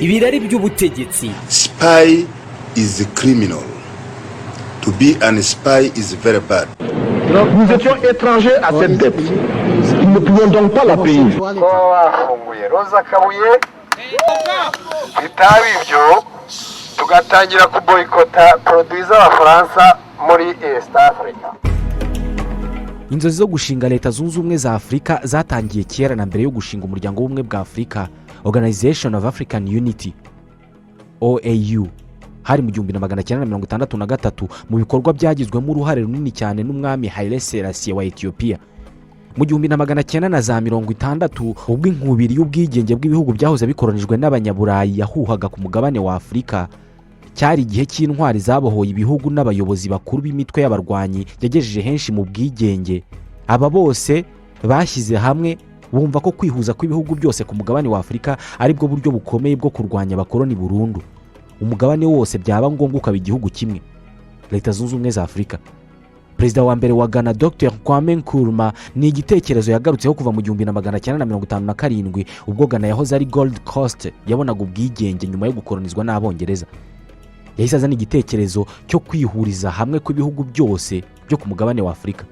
ibirari by'ubutegetsi. Spy is a criminal. To be an spy is very bad. Nous étions étrangers à cette dette. Nous ne pouvions donc pas la payer. Roza Kabuye bitaba ibyo tugatangira kuboyikota produits z'Abafaransa muri East Africa. Inzozi zo gushinga leta zunze ubumwe za Afurika zatangiye kera na mbere yo gushinga umuryango w'ubumwe bwa Afurika, Organization of African Unity OAU, hari mu 1963 mu bikorwa byagizwemo uruhare runini cyane n'umwami Haile Selassie wa Ethiopia. Mu 1960 ubwo inkubiri y'ubwigenge bw'ibihugu byahoze bikoronijwe n'abanyaburayi yahuhaga ku mugabane wa Afurika, cyari igihe cy'intwari zabohoye ibihugu n'abayobozi bakuru b'imitwe y'abarwanyi yagejeje henshi mu bwigenge. Aba bose bashyize hamwe bumva ko kwihuza kw'ibihugu byose ku mugabane wa Afurika ari bwo buryo bukomeye bwo kurwanya abakoloni burundu. Umugabane wose byaba ngombwa ukaba igihugu kimwe, Leta Zunze Ubumwe za Afurika. Perezida wa mbere wa Ghana Dr Kwame Nkrumah ni igitekerezo yagarutseho kuva mu 1957 ubwo Ghana yahoze ari Gold Coast yabonaga ubwigenge nyuma yo gukolonizwa n'Abongereza. Yahise azana igitekerezo cyo kwihuriza hamwe kw'ibihugu byose byo ku mugabane wa Afurika.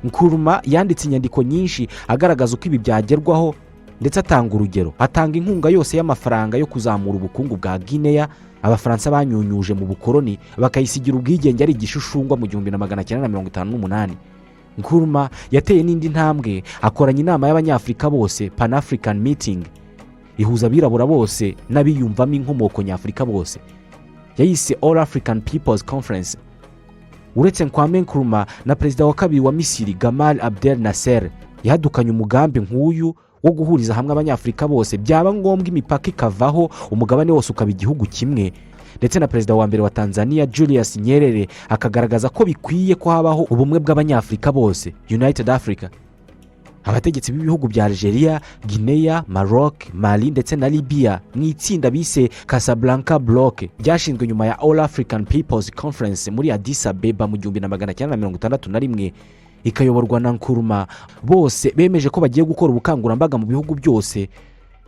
Nkrumah yanditse inyandiko nyinshi agaragaza uko ibi byagerwaho, ndetse atanga urugero, atanga inkunga yose y'amafaranga yo kuzamura ubukungu bwa Guinea Abafaransa banyunyuje mu bukoloni bakayisigira ubwigenge ari igishushushungwa mu 1958. Nkrumah yateye n'indi ntambwe, akoranya inama y'Abanyafurika bose, Pan African Meeting, ihuza abirabura bose n'abiyumvamo inkomoko nyafurika bose, yayise All African People's Conference. Uretse Kwame Nkrumah na perezida wa kabiri wa Misiri Gamal Abdel Nasser yadukanye umugambi nk'uyu wo guhuriza hamwe Abanyafurika bose, byaba ngombwa imipaka ikavaho, umugabane wose ukaba igihugu kimwe. Ndetse na perezida wa mbere wa Tanzania Julius Nyerere akagaragaza ko bikwiye ko habaho ubumwe bw'Abanyafurika bose, United Africa. Abategetsi b'ibihugu bya Algeria, Guinea, Maroc, Mali ndetse na Libya mu itsinda bise Casablanca Bloc ryashinzwe nyuma ya All African People's Conference muri Addis Abeba mu 1961, ikayoborwa na Nkrumah. Bose bemeje ko bagiye gukora ubukangurambaga mu bihugu byose,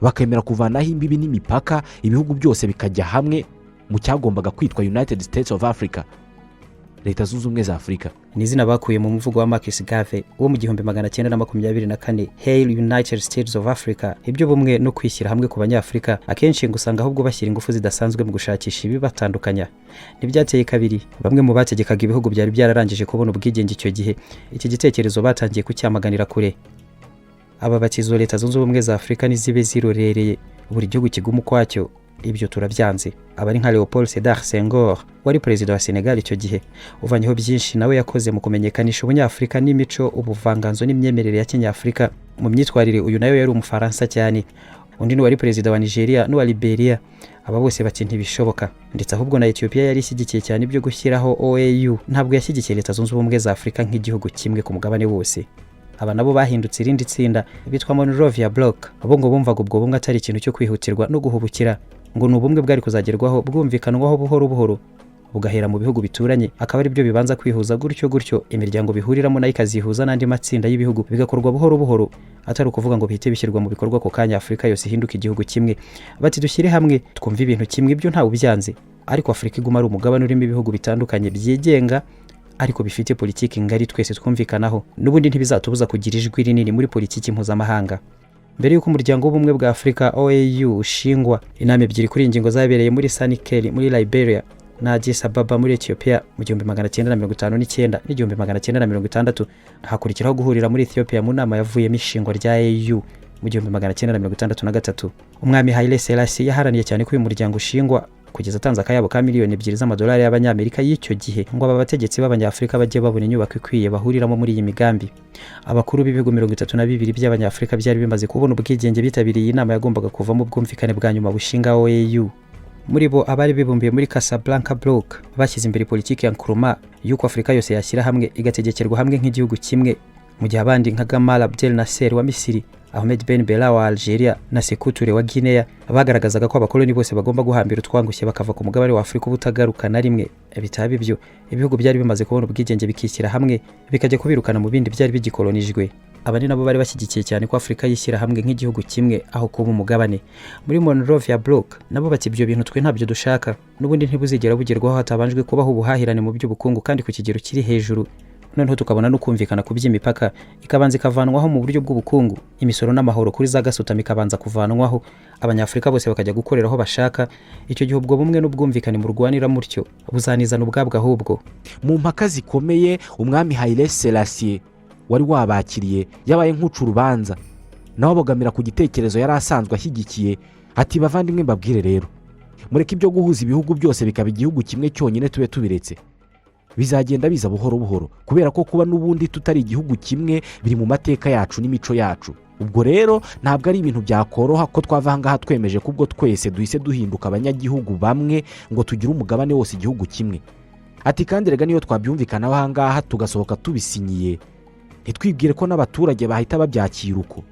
bakemera kuvanaho imbibi n'imipaka, ibihugu byose bikajya hamwe mu cyagombaga kwitwa United States of Africa, Leta Zunze Ubumwe za Afurika. Ni izina bakuye mu muvugo wa Marcus Garvey wo mu 1924, Hail United States of Africa. Ibyo bumwe no kwishyira hamwe ku Banyafurika akenshi ngusanga ahubwo bashyira ingufu zidasanzwe mu gushakisha ibi batandukanya. Ntibyateye kabiri bamwe mu bategekaga ibihugu byari byararangije kubona ubwigenge icyo gihe, iki gitekerezo batangiye kucyamaganira kure. Aba bakizo Leta Zunze Ubumwe za Afurika nizibe zirorereye buri gihugu kigumu kwacyo, ibyo turabyanze. Abari nka Leopold Sédar Senghor wari perezida wa Senegal icyo gihe, uvanyeho byinshi nawe yakoze mu kumenyekanisha Ubunyafurika n'imico, ubuvanganzo n'imyemerere ya Kinyafurika. Mu myitwarire uyu nayo yari Umufaransa cyane. Undi ni wari perezida wa Nigeria n'uwa Liberia. Aba bose bati ntibishoboka, ndetse ahubwo na Ethiopia yari ishyigikiye cyane ibyo gushyiraho OAU, ntabwo yashyigikiye Leta Zunze Ubumwe za Afurika nk'igihugu kimwe ku mugabane wose. Aba nabo bahindutse irindi tsinda bitwa Monrovia Bloc. Abo ngo bumvaga ubwo bumwe atari ikintu cyo kwihutirwa no guhubukira, ngo n'ubumwe bwari kuzagerwaho bwumvikanwaho buhoro buhoro, bugahera mu bihugu bituranye, akaba ari byo bibanza kwihuza gutyo imiryango bihuriramo nayo ikazihuza n'andi matsinda y'ibihugu, bigakorwa buhoro buhoro, atari ukuvuga ngo bihite bishyirwa mu bikorwa ko kanya Afurika yose ihinduka igihugu kimwe. Bati dushyire hamwe twumva ibintu kimwe, ibyo ntawe ubyanze, ariko Afurika iguma ari umugabane urimo ibihugu bitandukanye byigenga ariko bifite politiki ngari twese twumvikanaho, n'ubundi ntibizatubuza kugira ijwi rinini muri politiki mpuzamahanga. Mbere y'uko umuryango w'ubumwe bwa Afurika OAU ushingwa, inama ebyiri kuri ingingo zabereye muri Sanikeli muri Liberia na Addis Ababa muri Ethiopia mu 1959 n'1960. Hakurikiraho guhurira muri Ethiopia mu nama yavuyemo ishingwa rya AU mu 1963. Umwami Haile Selassie yaharaniye cyane ko uyu muryango ushingwa, kugeza atanze akayabo ka miliyoni 2 z'amadolari y'Abanyamerika y'icyo gihe ngo aba bategetsi b'Abanyafurika bajye babona inyubako ikwiye bahuriramo muri iyi migambi. Abakuru b'ibihugu 32 by'Abanyafurika byari bimaze kubona ubwigenge bitabiriye inama yagombaga kuvamo ubwumvikane bwa nyuma bushinga OAU. Muri bo abari bibumbiye muri Casablanca Bloc bashyize imbere politiki ya Nkrumah y'uko Afurika yose yashyira hamwe igategekerwa hamwe nk'igihugu kimwe, mu gihe abandi nka Gamal Abdel Nasser wa Misiri, Ahmed Ben Bella wa Algeria na Sékou Touré wa Guinea bagaragazaga ko abakoloni bose bagomba guhambira utwangushye bakava ku mugabane wa Afurika ubutagaruka na rimwe. Bitaba ibyo ibihugu byari bimaze kubona ubwigenge bikishyira hamwe bikajya kubirukana mu bindi byari bigikolonijwe. aba ni nabo bari bashyigikiye cyane ko Afurika yishyira hamwe nk'igihugu kimwe aho kuba umugabane. Muri Monrovia Block nabo bati ibyo bintu twe ntabyo dushaka, n'ubundi ntibuzigera bugerwaho hatabanjwe kubaho ubuhahirane mu by'ubukungu kandi ku kigero kiri hejuru. Noneho tukabona no kumvikana ku by'imipaka ikabanza ikavanwaho mu buryo bw'ubukungu, imisoro n'amahoro kuri za gasutamo ikabanza kuvanwaho, abanyafurika bose bakajya gukorera aho bashaka. Icyo gihe ubwo bumwe n'ubwumvikane mu rwanira mutyo buzanizana ubwabwo ahubwo. Mu mpaka zikomeye umwami Haile Selassie wari wabakiriye yabaye nk'uca urubanza, nawe abogamira ku gitekerezo yari asanzwe ashyigikiye, ati bavandimwe mbabwire rero, mureke ibyo guhuza ibihugu byose bikaba igihugu kimwe cyonyine tube tubiretse. Bizagenda biza buhoro buhoro, kubera ko kuba n'ubundi tutari igihugu kimwe biri mu mateka yacu n'imico yacu. Ubwo rero ntabwo ari ibintu byakoroha ko twava ahangaha twemeje ko ubwo twese duhise duhinduka abanyagihugu bamwe ngo tugire umugabane wose igihugu kimwe. Ati kandi rega niyo twabyumvikana ahangaha tugasohoka tubisinyiye, ntitwibwire ko n'abaturage bahita babyakira uko.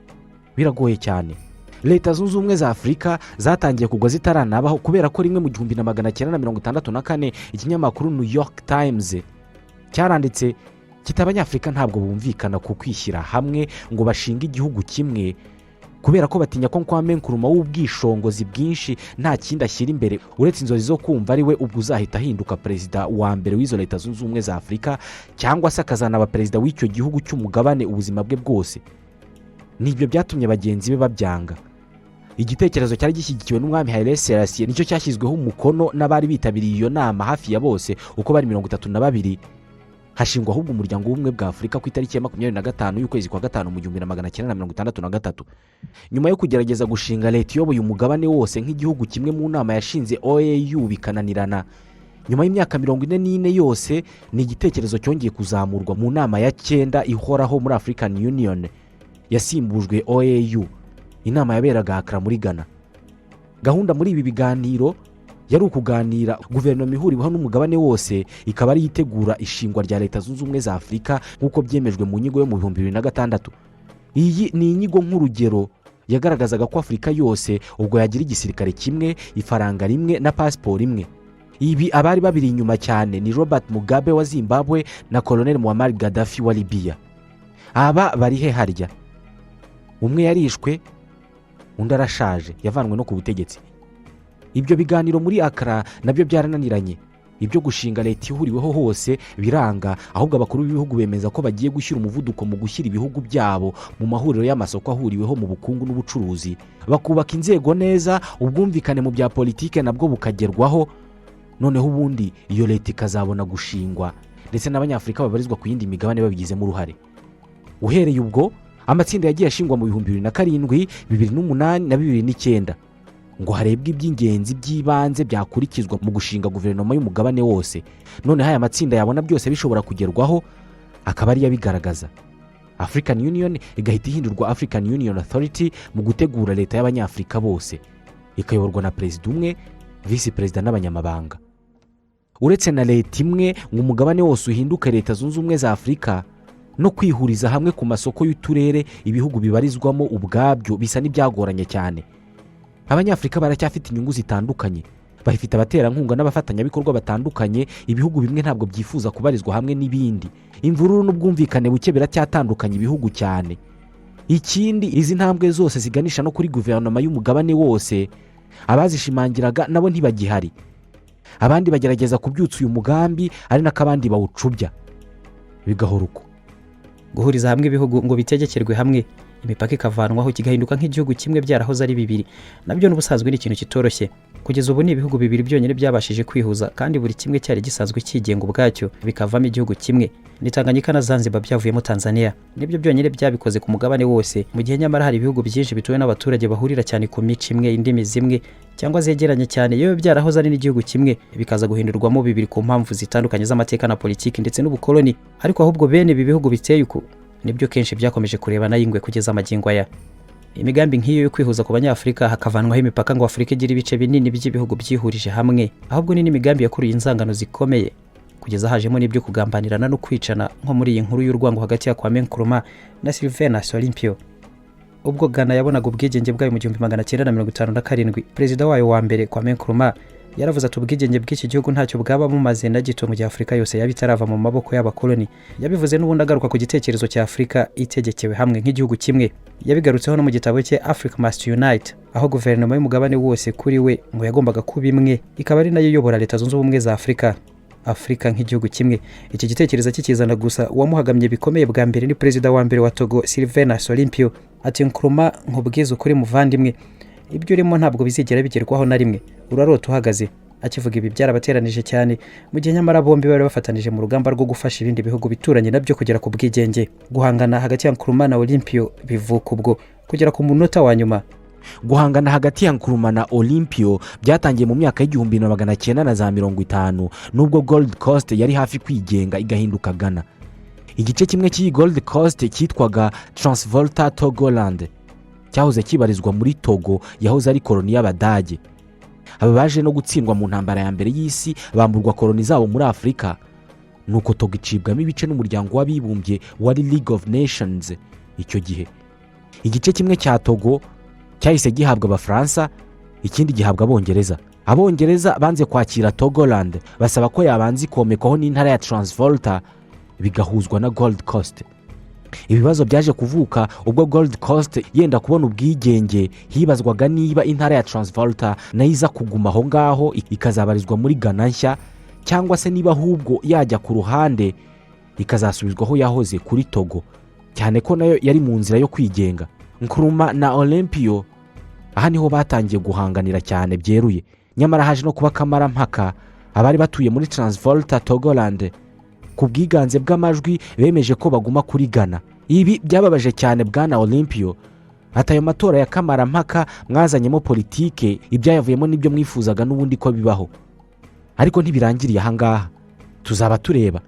Biragoye cyane. Leta Zunze Ubumwe za Afurika zatangiye kugwa zitaranabaho, kubera ko rimwe mu 1964 ikinyamakuru New York Times cyaranditse kita abanyafurika ntabwo bumvikana ku kwishyira hamwe ngo bashinga igihugu kimwe, kubera ko batinya ko Kwame Nkrumah w'ubwishongozi bwinshi nta kindi ashyira imbere uretse inzozi zo kumva ari we ubwo uzahita ahinduka perezida wa mbere w'izo Leta Zunze Ubumwe za Afurika, cyangwa se akazanaba perezida w'icyo gihugu cy'umugabane ubuzima bwe bwose. Nibyo byatumye bagenzi be babyanga. Igitekerezo cyari gishyigikiwe n'umwami Haile Selassie nicyo cyashyizweho umukono n'abari bitabiriye iyo nama hafi ya bose uko bari 32. Hashingwa ahubwo umuryango w'ubumwe bwa Afurika ku itariki ya 25 y'ukwezi kwa gatanu mu 1963. Nyuma yo kugerageza gushinga leta iyoboye umugabane wose nk'igihugu kimwe mu nama yashinze OAU bikananirana, nyuma y'imyaka 44 yose ni igitekerezo cyongeye kuzamurwa mu nama ya 9 ihoraho muri African Union yasimbujwe OAU. Inama yaberaga Accra muri Ghana. Gahunda muri ibi biganiro yari ukuganira guverinoma ihuriweho n'umugabane wose ikaba ari yitegura ishingwa rya Leta Zunze Ubumwe za Afurika nk'uko byemejwe mu nyigo yo mu 2006. Iyi ni inyigo nk'urugero yagaragazaga ko Afurika yose ubwo yagira igisirikare kimwe, ifaranga rimwe na passport imwe. Ibi abari babiri inyuma cyane ni Robert Mugabe wa Zimbabwe na Colonel Muammar Gaddafi wa Libya. Aba bari he harya? Umwe yarishwe, undi arashaje yavanwe no ku butegetsi. Ibyo biganiro muri Accra nabyo byarananiranye. Ibyo gushinga leta ihuriweho hose biranga, ahubwo abakuru b'ibihugu bemeza ko bagiye gushyira umuvuduko mu gushyira ibihugu byabo mu mahuriro y'amasoko ahuriweho mu bukungu n'ubucuruzi, bakubaka inzego neza, ubwumvikane mu bya politike nabwo bukagerwaho. Noneho ubundi iyo leta ikazabona gushingwa, ndetse n'abanyafurika babarizwa ku yindi migabane babigizemo uruhare. Uhereye ubwo amatsinda yagiye ashingwa mu 2007, 2008 na 2009 ngo harebwe iby'ingenzi by'ibanze byakurikizwa mu gushinga guverinoma y'umugabane wose. None haya matsinda yabona byose bishobora kugerwaho, akaba ari yabigaragaza. African Union igahita ihindurwa African Union Authority mu gutegura leta y'abanyafurika bose, ikayoborwa na perezida umwe, vice perezida n'abanyamabanga. Uretse na leta imwe ngo umugabane wose uhinduke Leta Zunze Ubumwe za Afurika, no kwihuriza hamwe ku masoko y'uturere ibihugu bibarizwamo ubwabyo bisa n'ibyagoranye cyane. Abanyafurika baracyafite inyungu zitandukanye, bahifite abaterankunga n'abafatanyabikorwa batandukanye. Ibihugu bimwe ntabwo byifuza kubarizwa hamwe n'ibindi. Imvururu n'ubwumvikane buke biracyatandukanye ibihugu cyane. Ikindi, izi ntambwe zose ziganisha no kuri guverinoma y'umugabane wose, abazishimangiraga nabo ntibagihari. Abandi bagerageza kubyutsa uyu mugambi ari nakabandi bawucubya, bigahora uko. Guhuriza hamwe ibihugu ngo bitegekerwe hamwe, imipaka ikavanwaho kigahinduka nk'igihugu kimwe byarahoze ari bibiri, nabyo n'ubusanzwe ni ikintu kitoroshye. Kugeza ubu ni ibihugu bibiri byonyine byabashije kwihuza, kandi buri kimwe cyari gisanzwe cyigenga ubwacyo bikavamo igihugu kimwe. Ni Tanganyika na Zanzibar byavuyemo Tanzania, nibyo byonyine byabikoze ku mugabane wose, mu gihe nyamara hari ibihugu byinshi bituwe n'abaturage bahurira cyane ku mico imwe, indimi zimwe cyangwa zegeranye cyane, yewe byarahoze ari n'igihugu kimwe bikaza guhindurwamo bibiri ku mpamvu zitandukanye z'amateka na politiki ndetse n'ubukoloni. Ariko ahubwo bene ibi bihugu biteye uko nibyo kenshi byakomeje kureba nayingwe kugeza amagingo aya. Imigambi nk'iyo yo kwihuza ku banyafurika hakavanwaho imipaka ngo Afurika igira ibice binini by'ibihugu byihurije hamwe, ahubwo ni n'imigambi yakuruye inzangano zikomeye, kugeza hajemo n'ibyo kugambanirana no kwicana nko muri iyi nkuru y'urwango hagati ya Kwame Nkrumah na Sylvanus Olympio. Ubwo Ghana yabonaga ubwigenge bwayo mu 1957, perezida wayo wa mbere Kwame Nkrumah yaravuze ati ubwigenge bw'iki gihugu ntacyo bwaba bumaze na gito mu gihe Afurika yose yaba itarava mu maboko y'abakoloni. Yabivuze n'ubundi agaruka ku gitekerezo cya Afurika itegekewe hamwe nk'igihugu kimwe. Yabigarutseho no mu gitabo cye Africa Must Unite, aho guverinoma y'umugabane wose kuri we ngo yagombaga kuba imwe, ikaba ari nayo iyobora Leta Zunze Ubumwe za Afurika. Afurika nk'igihugu kimwe. Iki gitekerezo kikizana gusa uwamuhagamye bikomeye bwa mbere ni perezida wa mbere wa Togo Sylvain Olympio. Ati Nkrumah, nkubwiza ukuri muvandimwe, ibyo urimo ntabwo bizigera bigerwaho na rimwe, urarota uhagaze. Akivuga ibi byarabateranije cyane mu gihe nyamara bombi bari bafatanije mu rugamba rwo gufasha ibindi bihugu bituranye nabyo kugera ku bwigenge. Guhangana hagati ya Nkrumah na Olympio bivuka ubwo kugera ku munota wa nyuma. Guhangana hagati ya Nkrumah na Olympio byatangiye mu myaka y'1950 nubwo Gold Coast yari hafi kwigenga igahinduka Ghana. Igice kimwe cy'iyi Gold Coast cyitwaga Transvolta Togoland cyahoze kibarizwa muri Togo yahoze ari koloni y'Abadage. Aba baje no gutsindwa mu ntambara ya mbere y'isi bamburwa koloni zabo muri Afurika, nuko Togo icibwamo ibice n'umuryango w'abibumbye wari League of Nations. Icyo gihe igice kimwe cya Togo cyahise gihabwa Abafaransa, ikindi gihabwa Abongereza. Abongereza banze kwakira Togoland, basaba ko yabanza ikomekwaho n'intara ya Transvolta bigahuzwa na Gold Coast. Ibibazo byaje kuvuka ubwo Gold Coast yenda kubona ubwigenge, hibazwaga niba intara ya Transvolta nayo iza kuguma aho ngaho ikazabarizwa muri Ghana nshya, cyangwa se niba ahubwo yajya ku ruhande ikazasubizwaho yahoze kuri Togo, cyane ko nayo yari mu nzira yo kwigenga. Nkrumah na Olympio aha niho batangiye guhanganira cyane byeruye. Nyamara haje no kuba kamarampaka, abari batuye muri Transvolta Togoland ku bwiganze bw'amajwi bemeje ko baguma kuri Ghana. Ibi byababaje cyane bwana Olympio. Atayo matora ya kamarampaka mwazanyemo politike, ibyayavuyemo nibyo mwifuzaga n'ubundi ko bibaho. Ariko ntibirangiriye aha ngaha, tuzaba tureba.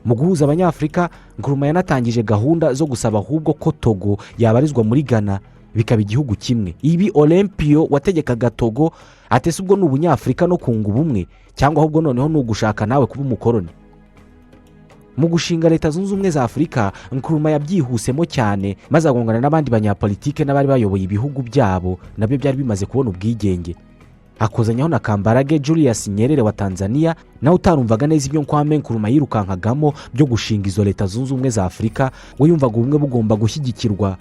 Mu guhuza Abanyafurika, Nkrumah yanatangije gahunda zo gusaba ahubwo ko Togo yabarizwa muri Ghana bikaba igihugu kimwe. Ibi Olympio wategekaga Togo atese ubwo n'Ubunyafurika no kunga ubumwe, cyangwa ahubwo noneho n'ugushaka nawe kuba umukoloni. Mu gushinga Leta Zunze Ubumwe za Afurika, Nkrumah yabyihusemo cyane maze agongana n'abandi banyapolitike n'abari bayoboye ibihugu byabo nabyo byari bimaze kubona ubwigenge. Akozanyaho na Kambarage Julius Nyerere wa Tanzania, nawe utarumvaga neza ibyo Kwame Nkrumah yirukankagamo byo gushinga izo Leta Zunze Ubumwe za Afurika. We yumvaga ubumwe bugomba gushyigikirwa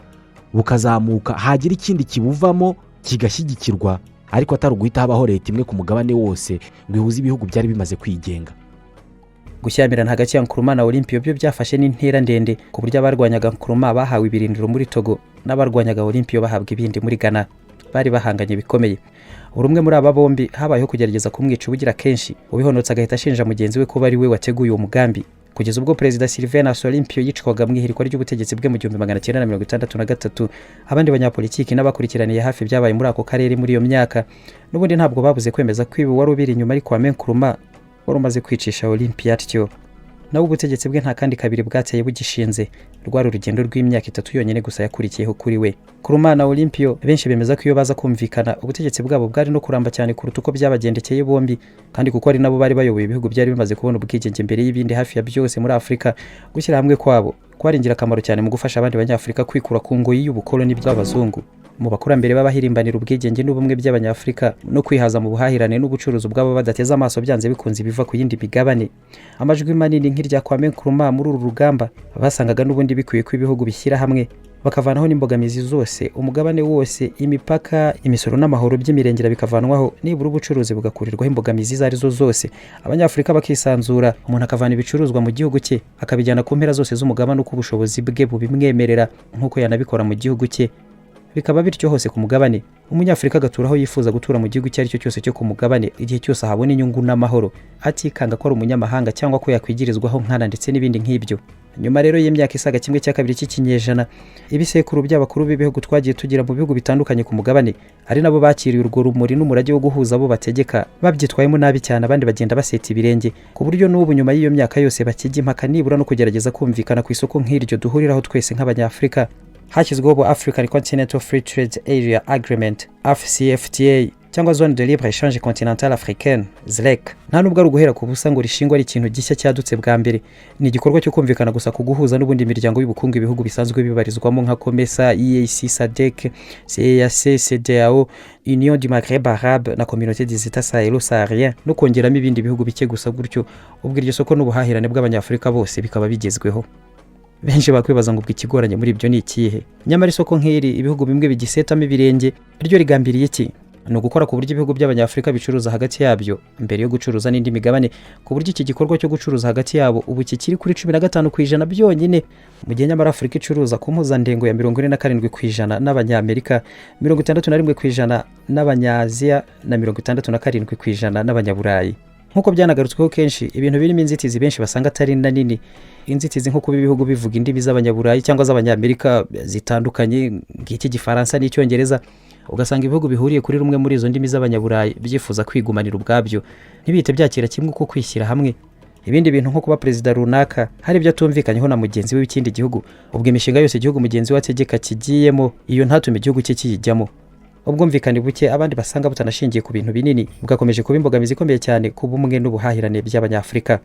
bukazamuka, hagira ikindi kibuvamo kigashyigikirwa, ariko atari uguhita habaho leta imwe ku mugabane wose ngo ihuze ibihugu byari bimaze kwigenga. Gushyamirana hagati ya Nkrumah na Olympio byo byafashe n'intera ndende ku buryo abarwanyaga Nkrumah bahawe ibirindiro muri Togo n'abarwanyaga Olympio bahabwa ibindi muri Ghana. Bari bahanganye bikomeye. Urumwe muri aba bombi habayeho kugerageza kumwica ubugira kenshi, ubihonotse agahita ashinja mugenzi we kuba ari we wateguye uwo mugambi, kugeza ubwo Perezida Sylvain Olympio yicwaga mu ihirikwa ry'ubutegetsi bwe mu 1963. Abandi banyapolitiki n'abakurikiraniye hafi byabaye muri ako karere muri iyo myaka n'ubundi ntabwo babuze kwemeza ko ibi wari ubiri inyuma ariko Kwame Nkrumah wari umaze kwicisha Olympio atyo. Nawe ubutegetsi bwe nta kandi kabiri bwateye bugishinze, rwari urugendo rw'imyaka 3 yonyine gusa yakurikiyeho kuri we. Nkrumah na Olympio benshi bemeza ko iyo baza kumvikana ubutegetsi bwabo bwari no kuramba cyane kuruta uko byabagendekeye bombi, kandi kuko ari nabo bari bayoboye ibihugu byari bimaze kubona ubwigenge mbere y'ibindi hafi ya byose muri Afurika. Gushyira hamwe kwabo kwari ingirakamaro cyane mu gufasha abandi banyafurika kwikura ku ngoyi y'ubukoloni bw'abazungu. Mu bakurambere babahirimbanira ubwigenge n'ubumwe by'abanyafurika no kwihaza mu buhahirane n'ubucuruzi bwabo badateze amaso byanze bikunze biva ku yindi migabane. Amajwi manini nk'irya Kwame Nkrumah muri uru rugamba basangaga n'ubundi bikwiye ko ibihugu bishyira hamwe bakavanaho n'imbogamizi zose, umugabane wose, imipaka, imisoro n'amahoro by'imirengera bikavanwaho, nibura ubucuruzi bugakurirwaho imbogamizi zari zo zose. Abanyafurika bakisanzura, umuntu akavana ibicuruzwa mu gihugu cye akabijyana ku mpera zose z'umugabane uko ubushobozi bwe bubimwemerera, nk'uko yanabikora mu gihugu cye. Bikaba bityo hose ku mugabane, umunyafurika agaturaho yifuza gutura mu gihugu cyari cyo cyose cyo ku mugabane igihe cyose ahabona inyungu n'amahoro, atikanga ko ari umunyamahanga cyangwa ko yakwigirizwaho nkana ndetse n'ibindi nk'ibyo. Nyuma rero y'imyaka isaga 1/2 cy'ikinyejana, ibisekuru by'abakuru b'ibihugu twagiye tugira mu bihugu bitandukanye ku mugabane ari nabo bakiriye urwo rumuri n'umurage wo guhuza abo bategeka, babyitwayemo nabi cyane, abandi bagenda baseta ibirenge, ku buryo n'ubu nyuma y'iyo myaka yose bakijya impaka nibura no kugerageza kumvikana ku isoko nk'iryo duhuriraho twese nk'abanyafurika. Hashyizweho African Continental Free Trade Area Agreement AfCFTA cyangwa zone de libre échange continentale africaine ZLEC nta nubwo ari uguhera ku busa ngo rishingwa ari ikintu gishya cyadutse bwa mbere. Ni igikorwa cyo kumvikana gusa ku guhuza n'ubundi miryango y'ubukungu ibihugu bisanzwe bibarizwamo nka COMESA, EAC, SADC, CEEAC, CEDEAO, Union du Maghreb Arabe na Communauté des États Sahelo-Sahariens no kongeramo ibindi bihugu bike gusa gutyo ubwo iryo soko n'ubuhahirane bw'abanyafurika bose bikaba bigezweho. Benshi bakwibaza ngo ikigoranye muri ibyo ni ikihe? Nyamara isoko nk'iri ibihugu bimwe bigisetamo ibirenge ryo rigambiriye iki? Ni ugukora ku buryo ibihugu by'abanyafurika bicuruza hagati yabyo mbere yo gucuruza n'indi migabane, ku buryo iki gikorwa cyo gucuruza hagati yabo ubu kikiri kuri 15% byonyine, mu gihe nyamara Afurika icuruza ku mpuzandengo ya 47% n'abanyamerika, 61% n'abanyaziya na 67% n'abanyaburayi. Nkuko byanagarutsweho kenshi ibintu birimo inzitizi benshi basanga atari nini, inzitizi nko kuba ibihugu bivuga indimi z'abanyaburayi cyangwa z'abanyamerika zitandukanye ngiki Gifaransa n'Icyongereza, ugasanga ibihugu bihuriye kuri rumwe muri izo ndimi z'abanyaburayi byifuza kwigumanira ubwabyo ntibite byakira kimwe uko kwishyira hamwe. Ibindi bintu nko kuba perezida runaka hari ibyo atumvikanyeho na mugenzi we w'ikindi gihugu, ubwo imishinga yose igihugu mugenzi we ategeka kigiyemo iyo ntatume igihugu cye kiyijyamo. Ubwumvikane buke abandi basanga butanashingiye ku bintu binini bugakomeje kuba imbogamizi ikomeye cyane ku bumwe n'ubuhahirane by'abanyafurika.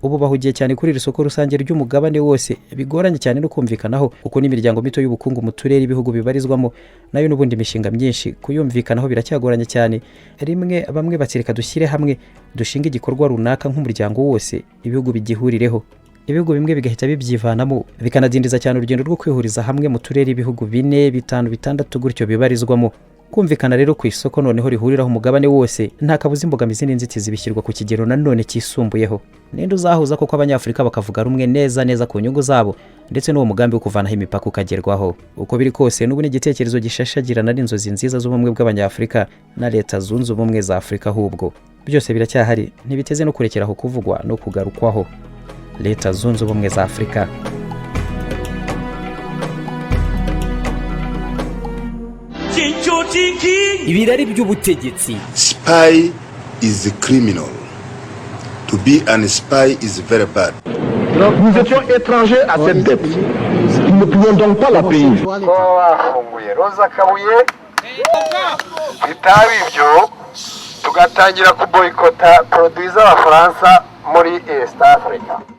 Ubu bahugiye cyane kuri iri soko rusange ry'umugabane wose bigoranye cyane no kumvikanaho kuko n'imiryango mito y'ubukungu mu turere ibihugu bibarizwamo nayo n'ubundi imishinga myinshi kuyumvikanaho biracyagoranye cyane. Rimwe bamwe batsireka dushyire hamwe dushinga igikorwa runaka nk'umuryango wose ibihugu bigihurireho, ibihugu bimwe bigahita bibyivanamo bikanadindiza cyane urugendo rwo kwihuriza hamwe mu turere ibihugu 4, 5, 6 gutyo bibarizwamo. Kumvikana rero ku isoko noneho rihuriraho umugabane wose nta kabuza imbogamizi n'inzitizi bishyirwa ku kigero nanone kisumbuyeho. Ninde uzahuza koko abanyafurika bakavuga rumwe neza ku nyungu zabo ndetse n'uwo mugambi wo kuvanaho imipaka ukagerwaho? Uko biri kose n'ubu ni igitekerezo gishashagirana n'inzozi nziza z'ubumwe bw'abanyafurika na Leta Zunze Ubumwe za Afurika, ahubwo byose biracyahari ntibiteze no kurekeraho kuvugwa no kugarukwaho. Leta Zunze Ubumwe za Afurika. Ibirari by'ubutegetsi. Spy is criminal. To be an spy is very bad. Nous étions étrangers à cette dette. Nous ne pouvions donc pas la payer. kuba bafunguye Roza Kabuye bitaba ibyo tugatangira kuboyikota produits z'abafaransa muri East Africa.